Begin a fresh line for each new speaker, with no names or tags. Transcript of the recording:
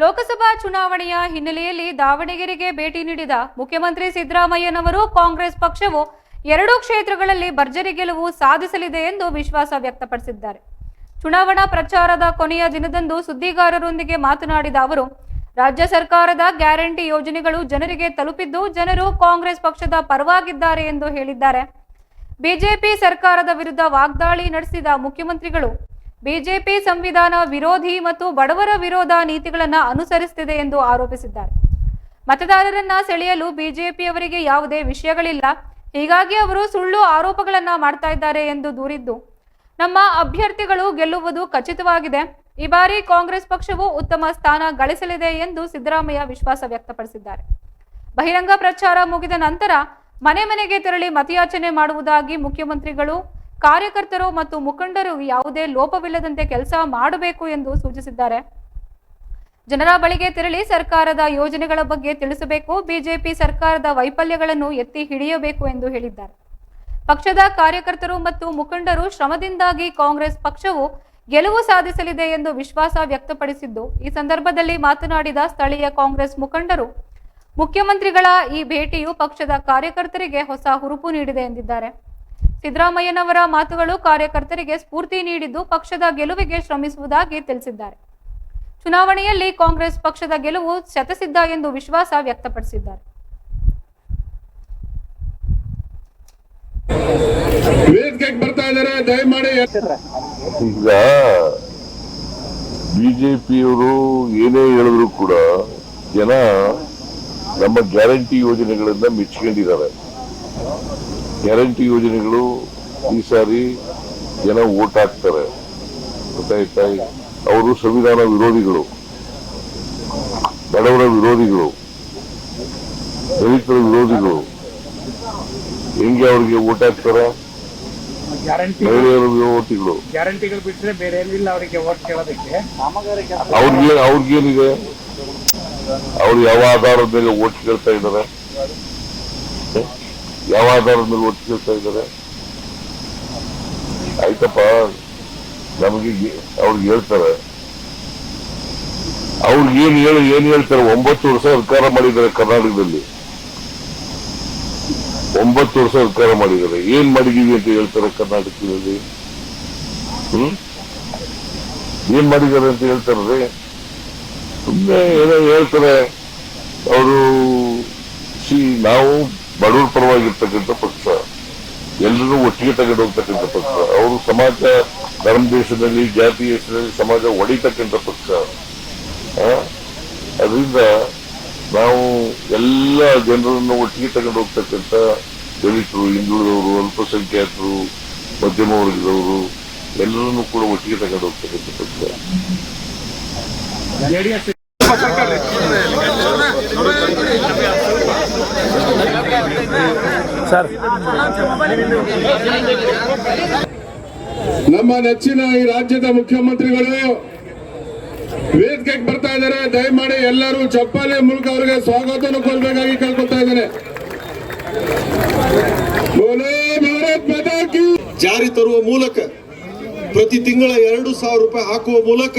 ಲೋಕಸಭಾ ಚುನಾವಣೆಯ ಹಿನ್ನೆಲೆಯಲ್ಲಿ ದಾವಣಗೆರೆಗೆ ಭೇಟಿ ನೀಡಿದ ಮುಖ್ಯಮಂತ್ರಿ ಸಿದ್ದರಾಮಯ್ಯನವರು ಕಾಂಗ್ರೆಸ್ ಪಕ್ಷವು 2 ಕ್ಷೇತ್ರಗಳಲ್ಲಿ ಭರ್ಜರಿ ಗೆಲುವು ಸಾಧಿಸಲಿದೆ ಎಂದು ವಿಶ್ವಾಸ ವ್ಯಕ್ತಪಡಿಸಿದ್ದಾರೆ. ಚುನಾವಣಾ ಪ್ರಚಾರದ ಕೊನೆಯ ದಿನದಂದು ಸುದ್ದಿಗಾರರೊಂದಿಗೆ ಮಾತನಾಡಿದ ಅವರು, ರಾಜ್ಯ ಸರ್ಕಾರದ ಗ್ಯಾರಂಟಿ ಯೋಜನೆಗಳು ಜನರಿಗೆ ತಲುಪಿದ್ದು ಜನರು ಕಾಂಗ್ರೆಸ್ ಪಕ್ಷದ ಪರವಾಗಿದ್ದಾರೆ ಎಂದು ಹೇಳಿದ್ದಾರೆ. ಬಿಜೆಪಿ ಸರ್ಕಾರದ ವಿರುದ್ಧ ವಾಗ್ದಾಳಿ ನಡೆಸಿದ ಮುಖ್ಯಮಂತ್ರಿಗಳು ಬಿಜೆಪಿ ಸಂವಿಧಾನ ವಿರೋಧಿ ಮತ್ತು ಬಡವರ ವಿರೋಧ ನೀತಿಗಳನ್ನು ಅನುಸರಿಸುತ್ತಿದೆ ಎಂದು ಆರೋಪಿಸಿದ್ದಾರೆ. ಮತದಾರರನ್ನ ಸೆಳೆಯಲು ಬಿಜೆಪಿಯವರಿಗೆ ಯಾವುದೇ ವಿಷಯಗಳಿಲ್ಲ, ಹೀಗಾಗಿ ಅವರು ಸುಳ್ಳು ಆರೋಪಗಳನ್ನ ಮಾಡ್ತಾ ಇದ್ದಾರೆ ಎಂದು ದೂರಿದ್ದು, ನಮ್ಮ ಅಭ್ಯರ್ಥಿಗಳು ಗೆಲ್ಲುವುದು ಖಚಿತವಾಗಿದೆ. ಈ ಬಾರಿ ಕಾಂಗ್ರೆಸ್ ಪಕ್ಷವು ಉತ್ತಮ ಸ್ಥಾನ ಗಳಿಸಲಿದೆ ಎಂದು ಸಿದ್ದರಾಮಯ್ಯ ವಿಶ್ವಾಸ ವ್ಯಕ್ತಪಡಿಸಿದ್ದಾರೆ. ಬಹಿರಂಗ ಪ್ರಚಾರ ಮುಗಿದ ನಂತರ ಮನೆ ಮನೆಗೆ ತೆರಳಿ ಮತಯಾಚನೆ ಮಾಡುವುದಾಗಿ ಮುಖ್ಯಮಂತ್ರಿಗಳು ಕಾರ್ಯಕರ್ತರು ಮತ್ತು ಮುಖಂಡರು ಯಾವುದೇ ಲೋಪವಿಲ್ಲದಂತೆ ಕೆಲಸ ಮಾಡಬೇಕು ಎಂದು ಸೂಚಿಸಿದ್ದಾರೆ. ಜನರ ಬಳಿಗೆ ತೆರಳಿ ಸರ್ಕಾರದ ಯೋಜನೆಗಳ ಬಗ್ಗೆ ತಿಳಿಸಬೇಕು, ಬಿಜೆಪಿ ಸರ್ಕಾರದ ವೈಫಲ್ಯಗಳನ್ನು ಎತ್ತಿ ಹಿಡಿಯಬೇಕು ಎಂದು ಹೇಳಿದ್ದಾರೆ. ಪಕ್ಷದ ಕಾರ್ಯಕರ್ತರು ಮತ್ತು ಮುಖಂಡರು ಶ್ರಮದಿಂದಾಗಿ ಕಾಂಗ್ರೆಸ್ ಪಕ್ಷವು ಗೆಲುವು ಸಾಧಿಸಲಿದೆ ಎಂದು ವಿಶ್ವಾಸ ವ್ಯಕ್ತಪಡಿಸಿದ್ದು, ಈ ಸಂದರ್ಭದಲ್ಲಿ ಮಾತನಾಡಿದ ಸ್ಥಳೀಯ ಕಾಂಗ್ರೆಸ್ ಮುಖಂಡರು, ಮುಖ್ಯಮಂತ್ರಿಗಳ ಈ ಭೇಟಿಯು ಪಕ್ಷದ ಕಾರ್ಯಕರ್ತರಿಗೆ ಹೊಸ ಹುರುಪು ನೀಡಿದೆ ಎಂದಿದ್ದಾರೆ. ಸಿದ್ದರಾಮಯ್ಯನವರ ಮಾತುಗಳು ಕಾರ್ಯಕರ್ತರಿಗೆ ಸ್ಫೂರ್ತಿ ನೀಡಿದ್ದು ಪಕ್ಷದ ಗೆಲುವಿಗೆ ಶ್ರಮಿಸುವುದಾಗಿ ತಿಳಿಸಿದ್ದಾರೆ. ಚುನಾವಣೆಯಲ್ಲಿ ಕಾಂಗ್ರೆಸ್ ಪಕ್ಷದ ಗೆಲುವು ಶತಸಿದ್ಧ ಎಂದು ವಿಶ್ವಾಸ ವ್ಯಕ್ತಪಡಿಸಿದ್ದಾರೆ.
ಈಗ ಬಿಜೆಪಿಯವರು ಏನೇ ಹೇಳಿದ್ರು ಕೂಡ ಜನ ನಮ್ಮ ಗ್ಯಾರಂಟಿ ಯೋಜನೆಗಳನ್ನ ಮೆಚ್ಕೊಂಡಿದ್ದಾರೆ. ಗ್ಯಾರಂಟಿ ಯೋಜನೆಗಳು ಈ ಸಾರಿ ಜನ ವೋಟ್ ಹಾಕ್ತಾರೆ, ಗೊತ್ತಾಯ್ತಾ? ಅವರು ಸಂವಿಧಾನ ವಿರೋಧಿಗಳು, ಬಡವರ ವಿರೋಧಿಗಳು, ದಲಿತರ ವಿರೋಧಿಗಳು. ಹೆಂಗೆ ಅವ್ರಿಗೆ ವೋಟ್ ಹಾಕ್ತಾರೆ? ಮಹಿಳೆಯರ ವಿರೋಧಿಗಳು.
ಗ್ಯಾರಂಟಿಗಳು ಬಿಟ್ಟರೆ ಬೇರೆ ಏನಿಲ್ಲ ಅವರಿಗೆ ವೋಟ್ ಕೇಳೋದಕ್ಕೆ.
ಅವ್ರಿಗೇನಿದೆ? ಅವ್ರು ಯಾವ ಆಧಾರದ ಮೇಲೆ ವೋಟ್ ಕೇಳ್ತಾ ಇದ್ದಾರೆ? ಯಾವ ಆಧಾರದ ಮೇಲೆ ವೋಟ್ ಕೇಳ್ತಾ ಇದ್ದಾರೆ? ಆಯ್ತಪ್ಪ, ನಮಗೆ ಅವ್ರಿಗೆ ಹೇಳ್ತಾರೆ, ಅವ್ರಿಗೆ ಏನ್ ಹೇಳ್ತಾರೆ? 9 ವರ್ಷ ಸರ್ಕಾರ ಮಾಡಿದ್ದಾರೆ ಕರ್ನಾಟಕದಲ್ಲಿ, 9 ವರ್ಷ ಸರ್ಕಾರ ಮಾಡಿದ್ದಾರೆ. ಏನ್ ಮಾಡಿದೀವಿ ಅಂತ ಹೇಳ್ತಾರೆ ಕರ್ನಾಟಕದಲ್ಲಿ? ಏನ್ ಮಾಡಿದ್ದಾರೆ ಅಂತ ಹೇಳ್ತಾರೆ? ಸುಮ್ಮನೆ ಏನೋ ಹೇಳ್ತಾರೆ ಅವರು. ನಾವು ಬಡವರ ಪರವಾಗಿರ್ತಕ್ಕಂಥ ಪಕ್ಷ, ಎಲ್ಲರೂ ಒಟ್ಟಿಗೆ ತಗೊಂಡು ಹೋಗ್ತಕ್ಕಂಥ ಪಕ್ಷ. ಅವರು ಸಮಾಜ, ಧರ್ಮ ದೇಶದಲ್ಲಿ, ಜಾತಿ ದೇಶದಲ್ಲಿ ಸಮಾಜ ಒಡಿತಕ್ಕಂಥ ಪಕ್ಷ. ಅದರಿಂದ ನಾವು ಎಲ್ಲ ಜನರನ್ನು ಒಟ್ಟಿಗೆ ತಗೊಂಡು ಹೋಗ್ತಕ್ಕಂಥ ದಲಿತರು, ಹಿಂದುಳಿದವರು, ಅಲ್ಪಸಂಖ್ಯಾತರು, ಮಧ್ಯಮ ವರ್ಗದವರು ಎಲ್ಲರನ್ನೂ ಕೂಡ ಒಟ್ಟಿಗೆ ತಗೊಂಡು ಹೋಗ್ತಕ್ಕಂಥ ಪಕ್ಷ.
ನಮ್ಮ ನೆಚ್ಚಿನ ಈ ರಾಜ್ಯದ ಮುಖ್ಯಮಂತ್ರಿಗಳು ವೇದಿಕೆಗೆ ಬರ್ತಾ ಇದ್ದಾರೆ. ದಯಮಾಡಿ ಎಲ್ಲರೂ ಚಪ್ಪಾಳೆ ಮೂಲಕ ಅವರಿಗೆ ಸ್ವಾಗತವನ್ನು ಕೋರಬೇಕಾಗಿ ಕೇಳ್ಕೊತಾ ಇದ್ದೇನೆ.
ಜಾರಿ ತರುವ ಮೂಲಕ ಪ್ರತಿ ತಿಂಗಳ 2,000 ರೂಪಾಯಿ ಹಾಕುವ ಮೂಲಕ